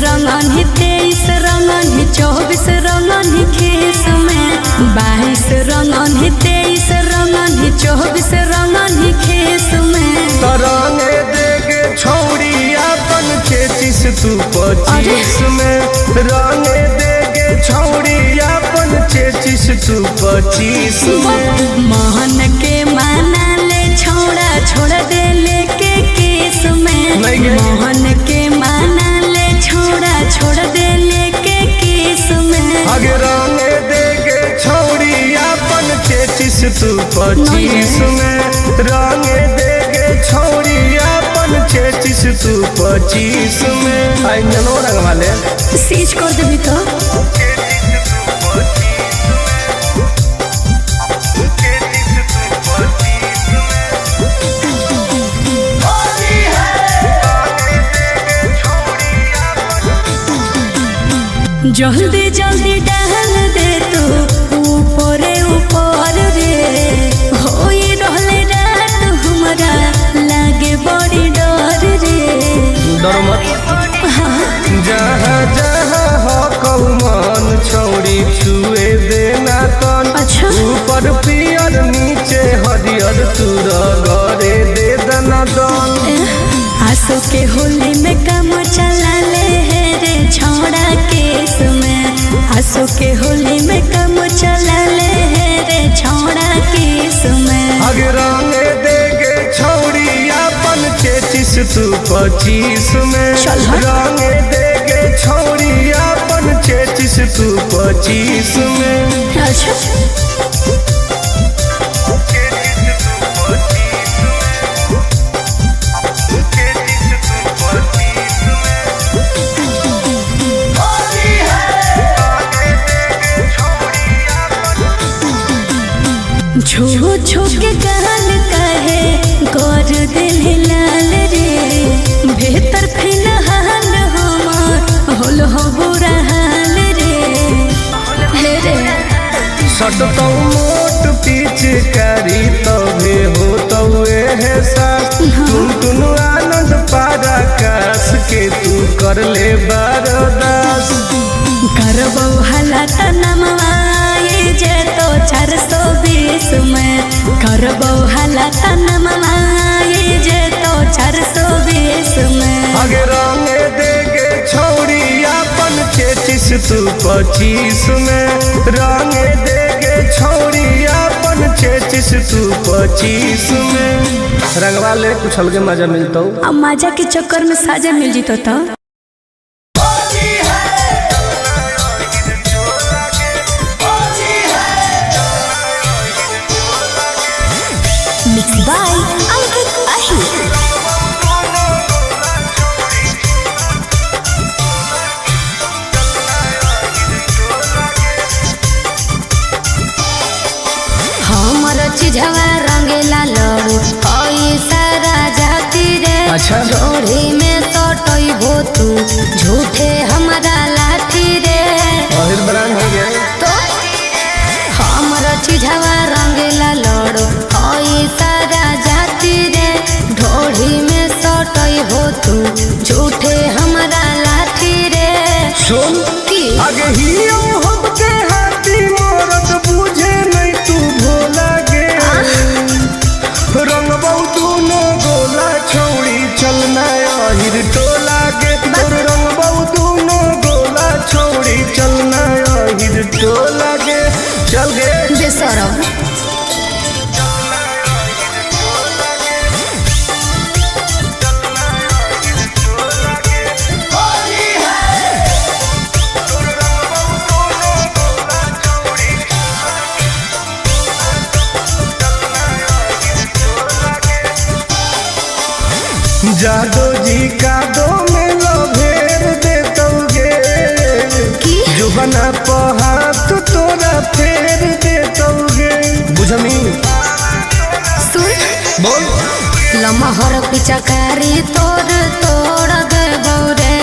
रंगन ही 23 रंगन ही 24 रंगन ही खेस में 22 रंगन ही 23 रंगन ही 24 रंगन ही खेस में तरंगे देगे छौड़ी अपन 33 तू 25 में रंगे देगे छौड़ी अपन 33 तू 25 में मोहन के माना ले छौड़ा छोड़ दे लेके केस में मोहन के माना छोड़ा छोड़ दे लेके केस में आगे रंगे देगे छौड़ी अपन 33 तू 25 में रंगे देगे छौड़ी अपन 33 तू 25 में आई जनो रंग वाले सीज कर देबी तो जल्दी जल्दी डाल दे तू ऊपर ऊपर रे होई रहले रात हमरा लागे बड़ी डर रे डर मत जहाँ जहाँ हो कौन छौड़ी छुए देना तन ऊपर पियर नीचे हरियर तू रगड़े दे देना दन आसो के होली में काम चला ले रे छौड़ा केस में आसो के होली में काम चला ले रे छौड़ा केस में आगे रंगे देगे छौड़ी अपन 33 तू 25 में रंगे देगे छौड़ी अपन 33 तू 25 में अच्छा छो छो के गाल कहे गौर दिल लाल रे बेहतर फिलहाल हमार होल हो बुरा हाल रे रे सट तो मोट पीछ करी तबे हो तवे है सास तुम आनंद पारा कास के तू कर ले बरदास करबो हालात नमवाए जे तो 420 में करबो हालात नमवाए जे तो 420 में आगे रंगे देगे छौड़ी अपन 33 तू 25 में रंगे देगे छौड़ी अपन 33 तू 25 में रंगवा ले कुछ अलग मजा मिलता अब मजा के चक्कर में साजा मिल जीतो तो मिक्स बाय अंकित अहिर हमर चिझवा रंगेला लड़ू कोई सारा जाती रे अच्छा जोड़ी में सटई भो तू झूठे हमारा लाठी रे अहिर ब्रांड हो गया तो हमर चिझवा रंगेला लड़ू कोई सारा जाती रे ढोड़ी में सटई भो तू झूठे हमारा लाठी रे सुन की आगे हियो हम के हाथी मोरत बुझे नहीं तू भोला गे रंग बहु नो गोला छौड़ी चलना अहिर टोला गे तोर रंग बहु नो गोला छौड़ी चलना अहिर टोला गे चल गे बेसरम जादो जी का दो में लो भेर दे दोगे जुबना पहात तोरा फेर दे तो हर पिचकारी तोड़ तोड़ दे बौरे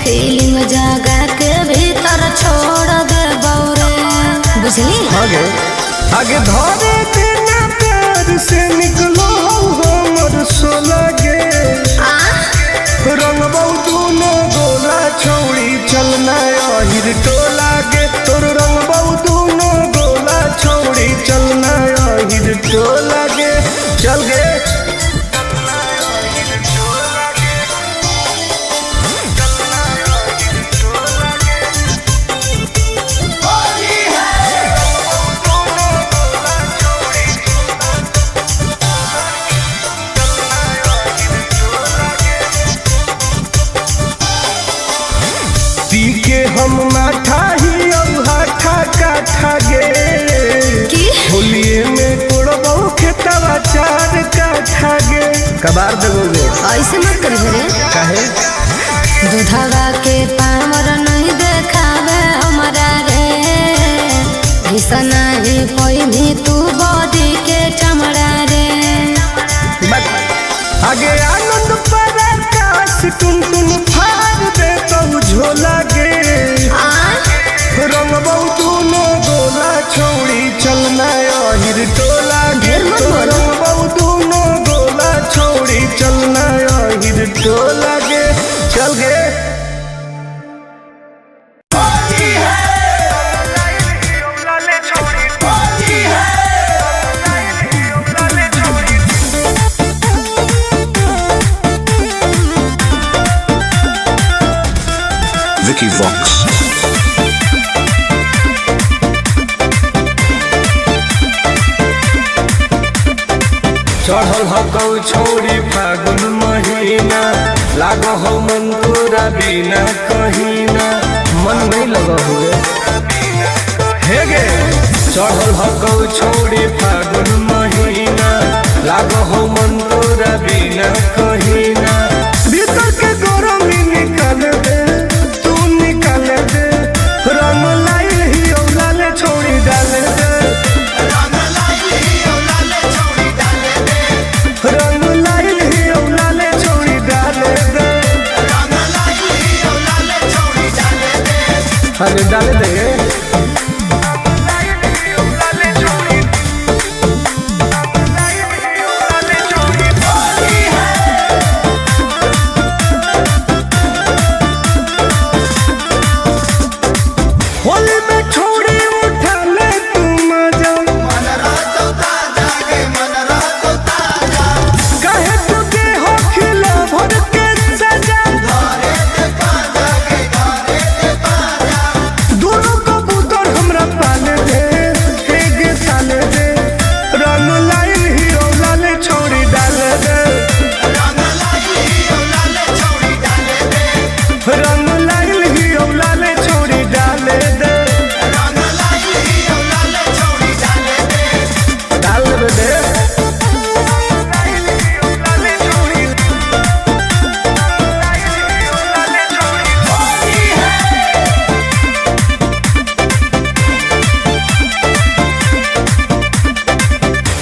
फीलिंग जगा के भीतर छोड़ दे बौरे बुझली आगे आगे धरे देना प्यार से निकलो हमर सोलगे रंग दोनों गोला छौड़ी चलना अहिर टोला गे तोर रंग दोनों गोला छौड़ी चलना अहिर टोला गे चल गे हम माठा ही हाठा काठा गे होलिए में तोड़बो खेतवा चार काठा गे कबार देबोगे ऐसे मत करिए रे काहे दूधवा के पामर नहीं देखावे हमारा रे घिसना ही पहिनी तू बॉडी के चमड़ा रे आगे आनंद पर आकाश टुन टुन फाड़ दे तो झोला गे रंग दोनों गोला छौड़ी चलना अहिर टोला रंग दोनों गोला छौड़ी चलना अहिर टोला गे चल गे Vicky Vox. चढ़ल हकौ छोड़ी फागुन महीना लागो हो मन तोरा बिना कहीना मन नहीं लगा हुए हे गे चढ़ल हकौ छोड़ी फागुन महीना लागो हो मन तोरा बिना कहीना भीतर के गरमी निकाल दे तू निकाल दे रंग लाइल ही औलाले छोड़ी डाल दे रंग लाइल ही औलाले छोड़ी डाले दे अरे डाले दे होली में छोड़ी उठा ले तू मजा कहे तुके हो खिला भर के सजा दोनों कबूतर हमरा पाले दे हेगे साले दे रंग लाइल ही औलाले छोड़ी डाले दे रंग लाइल ही औलाले छोड़ी डाले दे डाल दे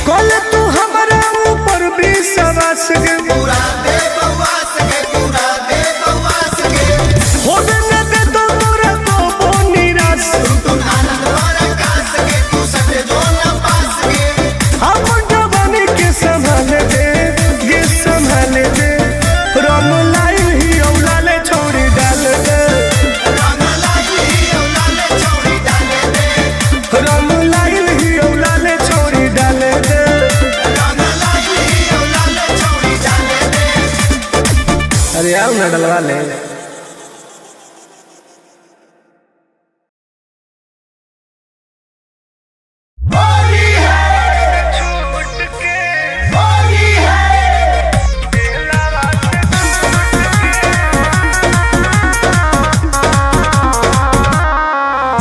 कल तू हमारा ऊपर भी सवास गे होबे न दे तो तोरा को निराश हम जवानी के संभाल दे ये संभाल दे रंग लाइल ही औलाले छोड़ी डाल दे रंग लाइल ही औलाले छोड़ी डाल दे अरे आओ ना डलवा ले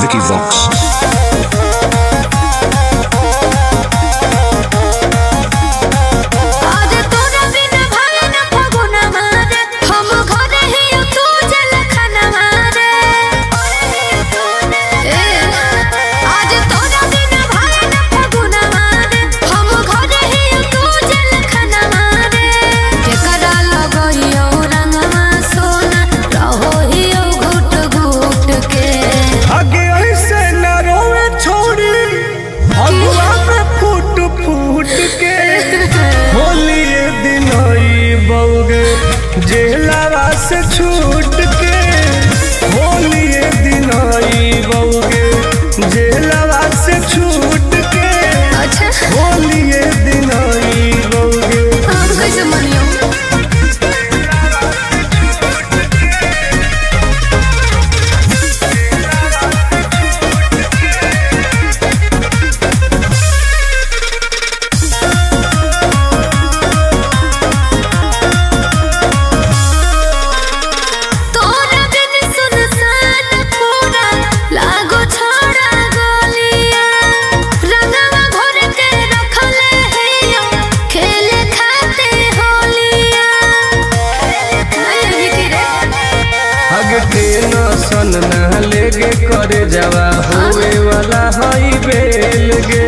Vicky Vox. आज तोरा बिना भाई न फगुना मारे हम घरे ही तू जेलवा से छूट के होलिए दिन आई बउगे, जेलवा से छूट के अच्छा होलिए दिन आई बउगे। हम कैसे मनियो? सन ना लेगे करे जवा होए वाला हई बेल गे।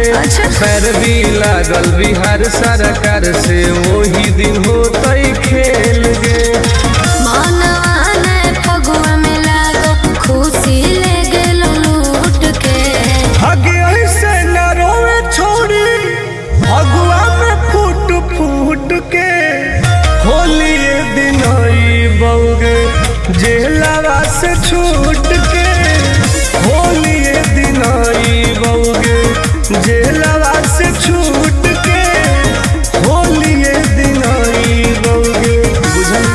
खैर भी लागल बिहार सरकार से वही दिन होतई खेल गे। मनवा ने फगुआ में लागो खुशी ले गेलो लूट के। आगे ऐसे न रोवे छोड़ी फगुआ में फूट फूट के होलिए दिन आई बउगे, जेलवा से छूट के होलिए दिन आई बउगे, जेलवा से छूट के होलिए दिन आई बउगे। बुझल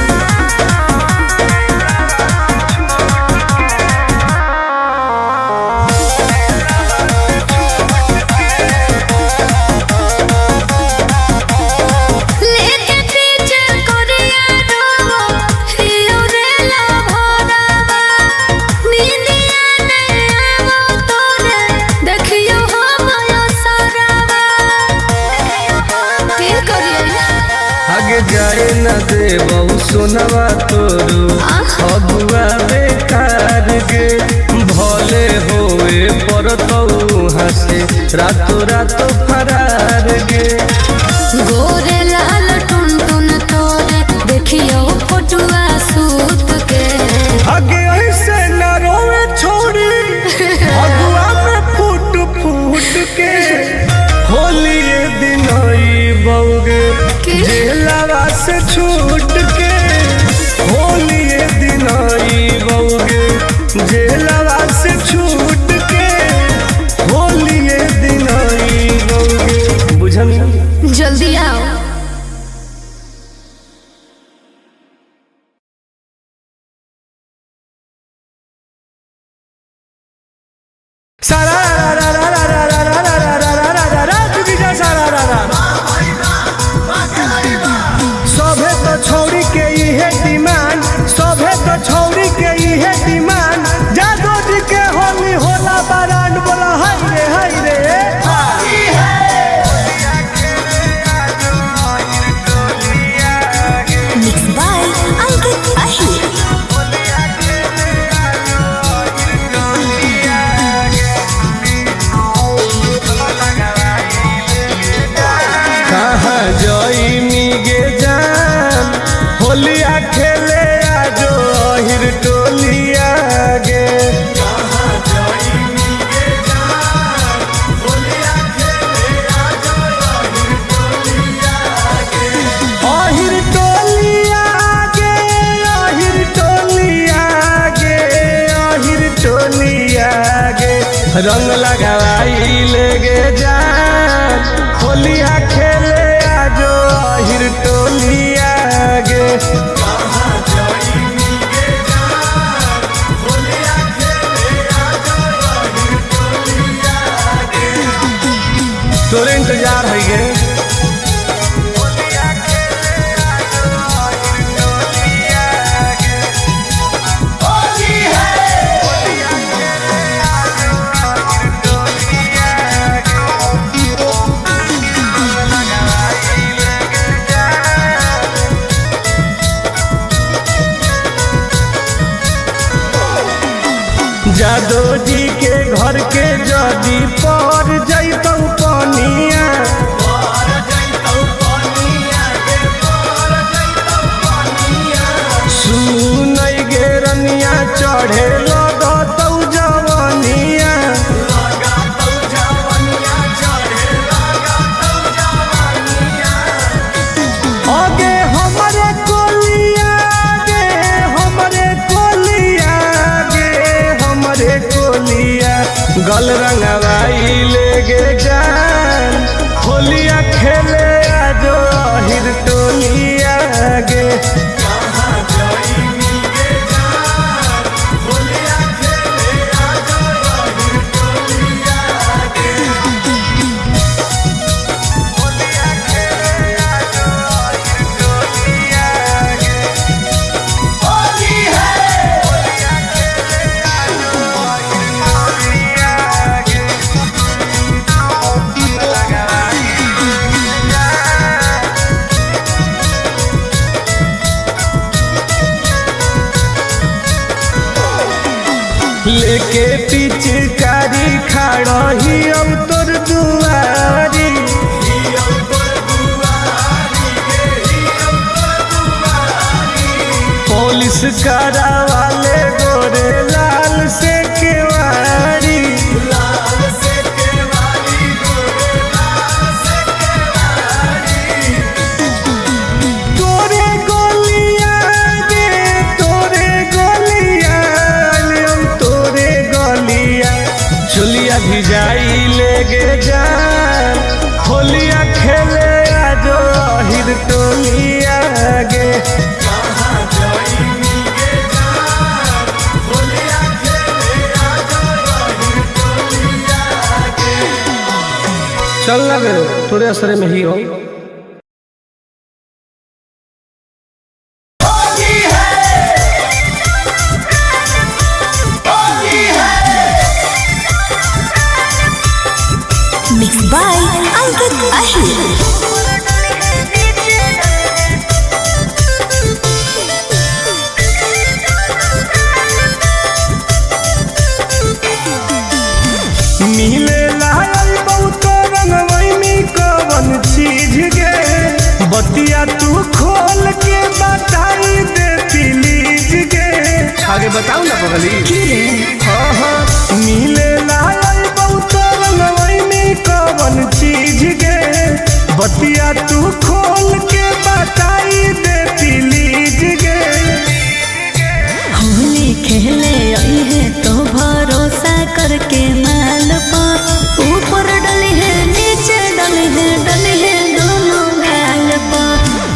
जाए न देबऊ सोनवा तोरू फगुआ बेकार गे। भले होए परतऊ हसे रातो रातो फरार गे। गोरे लाल टुन टुन तोरे देखियो फोटुआ सूत के। आगे ऐसे न रोवे छोड़ी फगुआ में फूट फूट के होलिए दिन आई बउगे, जेलवा से छूट के होलिए दिन आई बउगे, जेलवा से छूट के होलिए दिन आई बउगे। बुझल जल्दी आओ। सारा रा रा रा रा रा रा रा रा रा रा रा रा तुझी जा सारा रा रा। सभे तो छोड़ी के इहे डिमांड, सभे तो छोड़ी के इहे डिमांड। जादो जी के होली होला बारांड बोला हाय रे हाय रे। मिक्स बाय अंकित अहिर। कहाँ जई मिगे जान होलिया खेले आजो अहिर टोलिया गे। अहिर टोलिया गे, अहिर टोलिया गे, अहिर टोलिया गे। रंग लगाई लेगे जान होलिया खेले आजो अहिर टोलिया गे। तोरे इंतजार है गे। जादो जी के घर के जदी पर जैतौ पनिया, सुनई गे रनिया चढ़े लगतौ जवनिया। आगे हमरे कोलिया चल रंगवाई लेगे जान होलिया खेले आजो हिर टोलिया गे लेके पिचकारी खड़ा ही हम तोर दुआरी पुलिस करा वाले गोरे लाल से केवारी तोरे गोलियां गे तोरे गोलियां चुलिया भिजाई लेगे जान होलिया खेले आजो हिर टोलिया गे चल लगे तोरे असरे में ही हो Mixed by Ankit Ahir. मिले लाल बहुत रंगवैनी कवन चीज गे बतिया तू खोल के बताई दे प्लीज गे आगे बताऊ ना पगली हाँ मिले लाल बहुत रंगवैनी कवन चीज गे बतिया तू खोल के बताई दे प्लीज गे होली खेले आई है तो भरोसा करके माल पा ऊपर डली है नीचे डली है दोनों गाल पा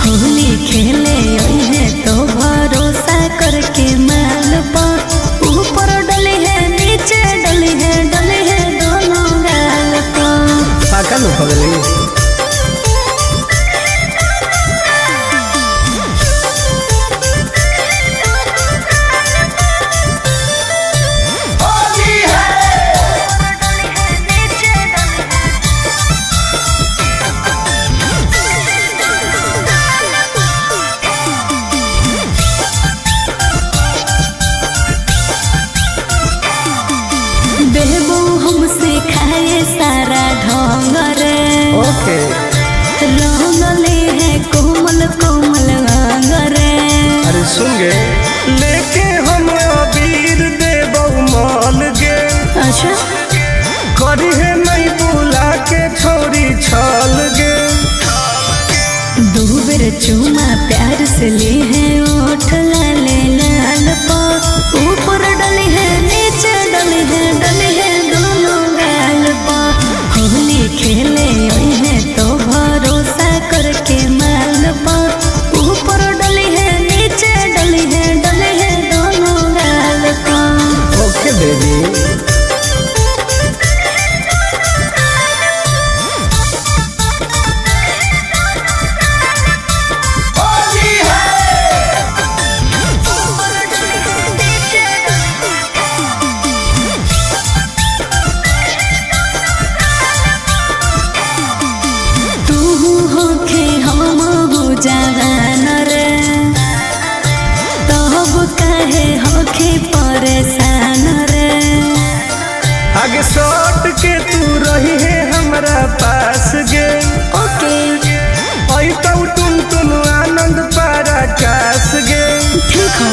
होली खेले आई है तो भरोसा करके माल पा ऊपर डली है नीचे डली है दोनों गाल पा पाका लो पगली बेबू हमसे खाए सारा ढोंग रे ओके रंगले है कोमल कोमल अंग रे अरे सुन गे लेके हम अबीर देबौ माल गे अच्छा करी है नहीं बुला के छोरी छाल गे दो बेर चूमा प्यार से ली है ओठ लाले लाल पा ऊपर डली है नीचे डली है दोनों गाल पा होली खेले आई है तो भरोसा करके माल पा ऊपर डली है नीचे डली है दोनों गाल पा ओके बेबी जवान रे तब कहे होखे परेशान रे आगे सट के तू रही है हमरा पास गे ओके आई तो टुन आनंद पारा कास गे ठीक है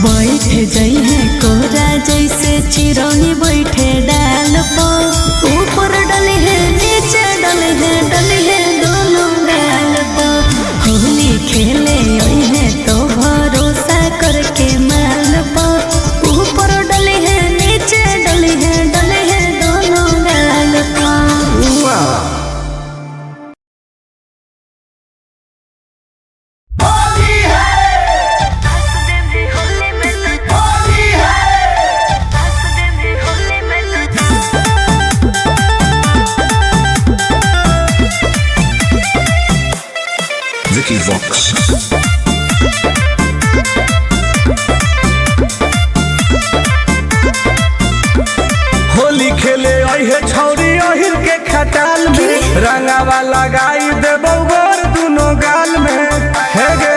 बैठ जाई है कोरा जैसे चिरौनी बैठे डाल पो ऊपर डले है नीचे डले है दोनों गाल पो होली खेले आई है तो भरोसा करके माल पो ऊपर डले है नीचे डले है Vicky Vox. होली खेले अहे छौरी अहिर के खटाल में रंगावा लगाई देबो गोर दुनो गाल में हे गे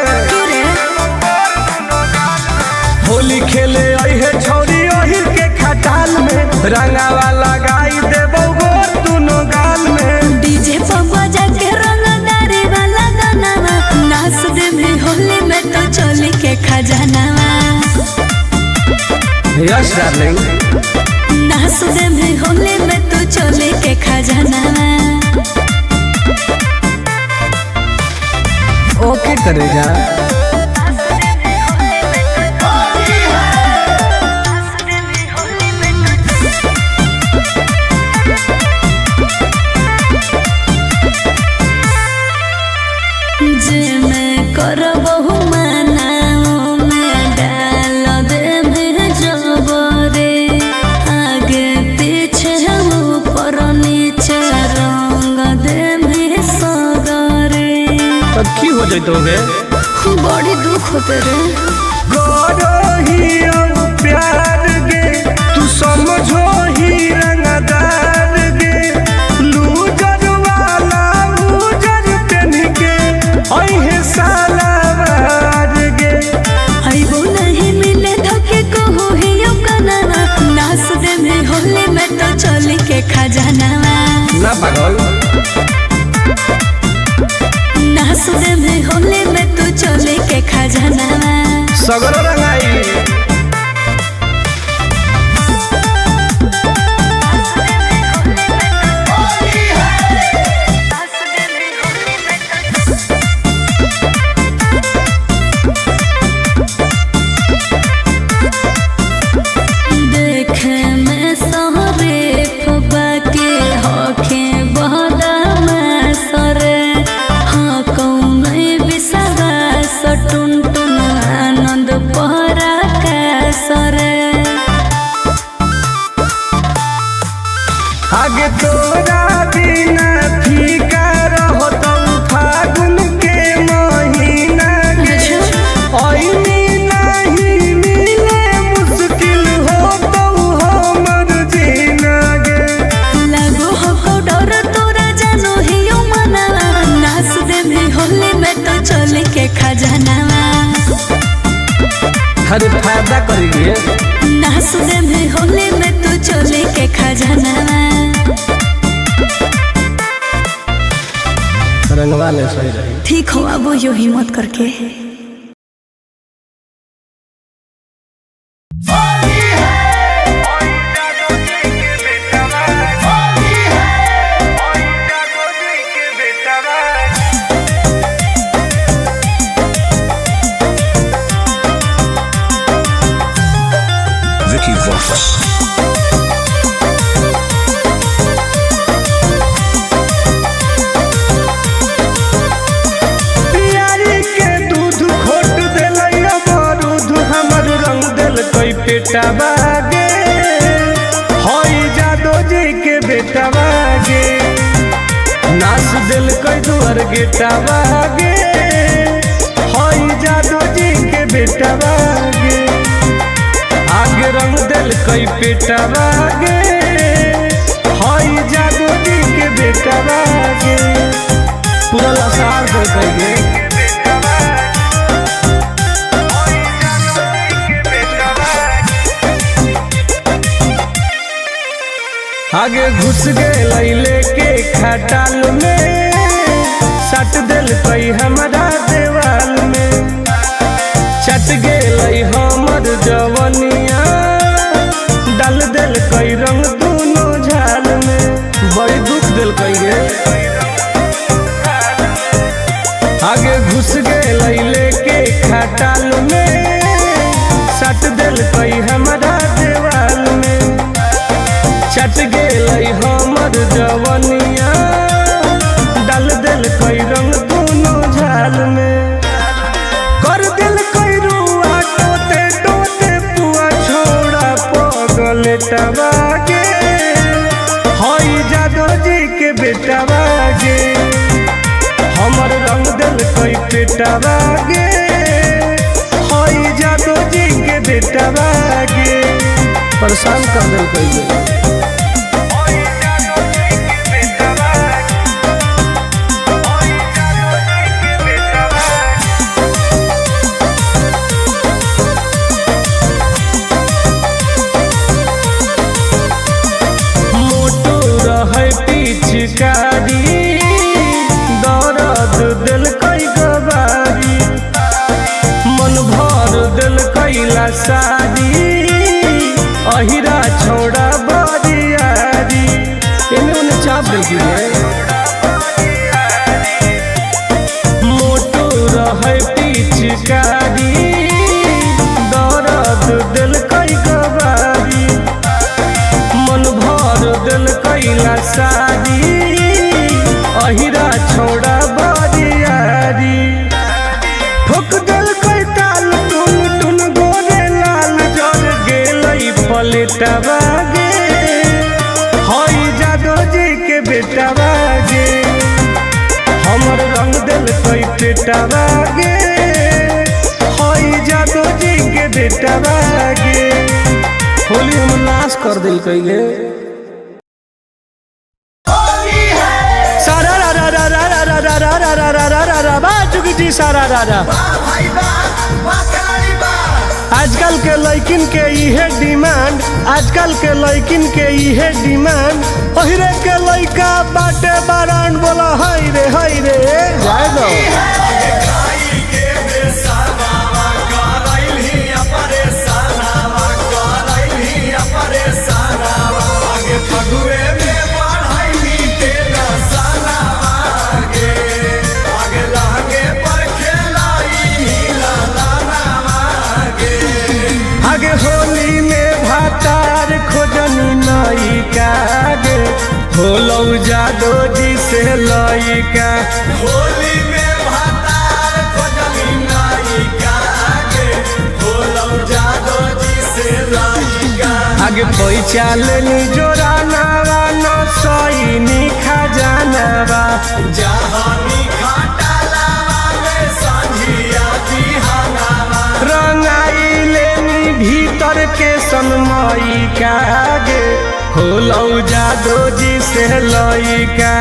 होली खेले अहे छौरी अहिर के खटाल में रंगावा लगाई देबो गोर दुनो गाल में डीजे पर बजा के रंगदारी वाला गाना नाच दे भी होली में तो चोली के खजानावा यस डार्लिंग नाच दे भी होली में तो चोली के खजानावा ओके करेगा जे मैं करबहु मनाओ में डाल दे भेजबो रे आगे पीछे ऊपर नीचे रंग दे सगरे अब की हो जैतो गे बड़ी दुख होते रे गोरो ही प्यार गे तू समझो ही रंगदार गे लूजर वाला लूजर पहन के अहे सालावार गे आइबो नहीं मिले धके कहो ही गाना नाच दे में होली में तो चोली के खजानावा ना पागल नाच दे में होली में तो चोली के खजानावा सगरो रंगाई देखे में सहरे बाके होखे बहदा सरे हाँ कौन बिसरा सटुन टुन आनंद पहरा सरे आगे तोरा बिना फीका रहो तो फागुन के महीना गे ओइनी नहीं मिले मुश्किल हो तो हमर जीना गे लागो हो डर तोरा जानो ही मनावा नाच दे भी होली में तो चोली के खजानावा हर फायदा करिए नाच दे भी होली में तो चोली के खजानावा रंगवा ले सही रही ठीक हो अब यो हिम्मत करके Vicky Vox. प्यारी के दूध खोट देलै अमरूद हमर रंग देल कोई पेटा बागे होई जादो जी के बेटा बागे नाच दिल कोई दुआर गेटा बागे होई जादो जी के बेटा बागे आगे रंग दिल कोई पेटा बागे होई जादो जी के बेटा बागे पूरा लसार दे कहिए आगे घुस गए लेके खटाल में सट दिल कई हमारा देवाल में चट गए हमर जवनिया डाल दिल कई रंग दोनों झाल में बड़ी दुख दिल कई गे आगे घुस गए लेके खटाल में सट दिल कई हमारा देवाल में चट गए हमर जवनिया डाल दिल कई रंग दोनों झाल में कर दिल कई रुआ टोते टोते पुआ छोड़ा पगल टबागे होई जादो जी के बेटा बागे हमर रंग दिल कई पेटवा गे हई जादो जी के बेटवा गे परेशान कर दिल कई पिचकारी दर्द दिल कई गवारी मन भर दिल कैला शादी अहिरा छोड़ा बरियारी इन्हें उन्हें चाप देखिए मोटो रहे पिचकारी दर्द दिल कई गवारी मन भर दिल कैला शादी अहिरा छोड़ा बरियारी ठोक दिल कई ताल टुन टुन गोरे लाल जर गेलई पलटवा गे हई जादो जी के बेटवा गे हमर रंग दिल कई पेटवा गे हई जादो जी के बेटवा गे होली हम नाश कर दिल कई गे सारा आजकल के लड़किन के इहे डिमांड आजकल के लड़किन के इहे डिमांड ओहिरे के लड़का बाटे बारान बोला हाय रे जाए दो आगे होली में भातार खोजनी नई कागे होलौ जादो जी से लइका होली में भातार खोजनी नई कागे होलौ जादो जी से लइका आगे पैसा लेनी जोरानावा न सईनी खजानावा जहानी खटालावा में संझिया बिहानावा रंगाई भीतर के सनमई कागे होलौ जादो जी से लइका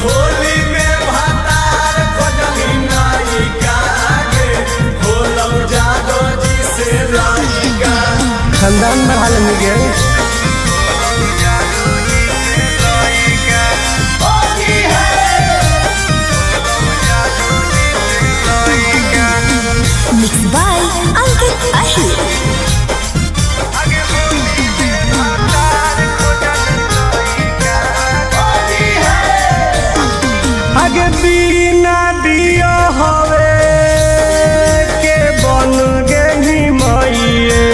होली में भातार खोजनी नई कागे होलौ जादो जी से लइका खानदान बढ़ा लेंगे गे Mixed by Ankit Ahir. आगे बिना दिया हवे के बन गई मइए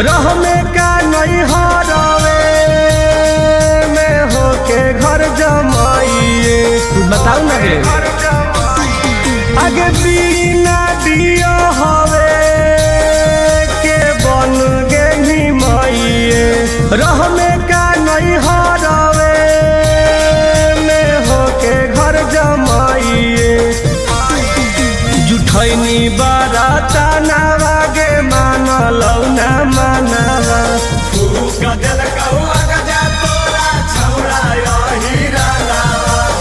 रह में का नहीं हरवे में होके घर जमाइए बताऊ ना गे आगे बिना दिया हवे के बन गई मइए रह में का नहीं हरवे जुठैनी बाराता नावा गे मानलौ ना मानवा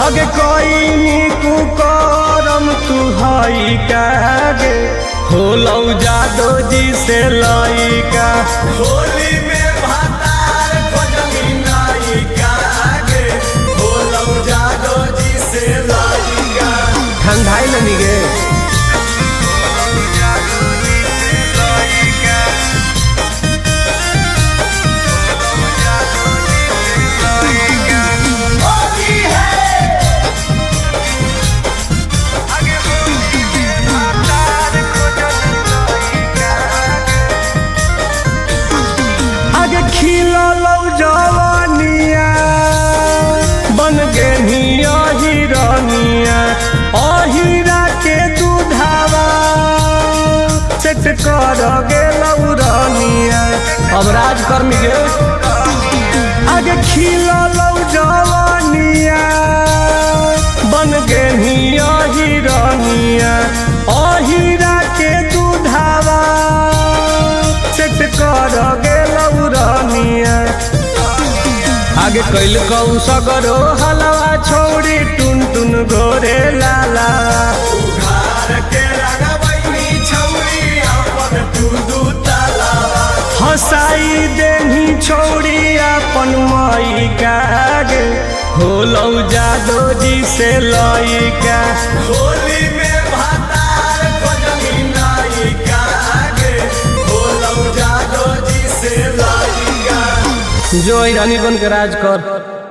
अगे कोई कुकरम तू हई कागे होलौ जादो जी से लइका होली में भातार खोजनी नई कागे होलौ जादो जी से लइका ठंडाई लनी गे खिलौ जवानिया बन गे हिरनिया अहिरा के दूधावा सेट कर गेलौ रनिया अब राजकर्मी गे आगे खिलौ जवानिया बन गे हिरनिया अरे कैल कौ सगरो हलवा छोड़ी टुन टुन गोरे लाला हसाई देनी छोड़ी अपन माई कागे होलौ जादो जी से लइका होली में भातार खोजनी नाई कागे होलौ जादो जी से लइका जो रानी बन के राज कर।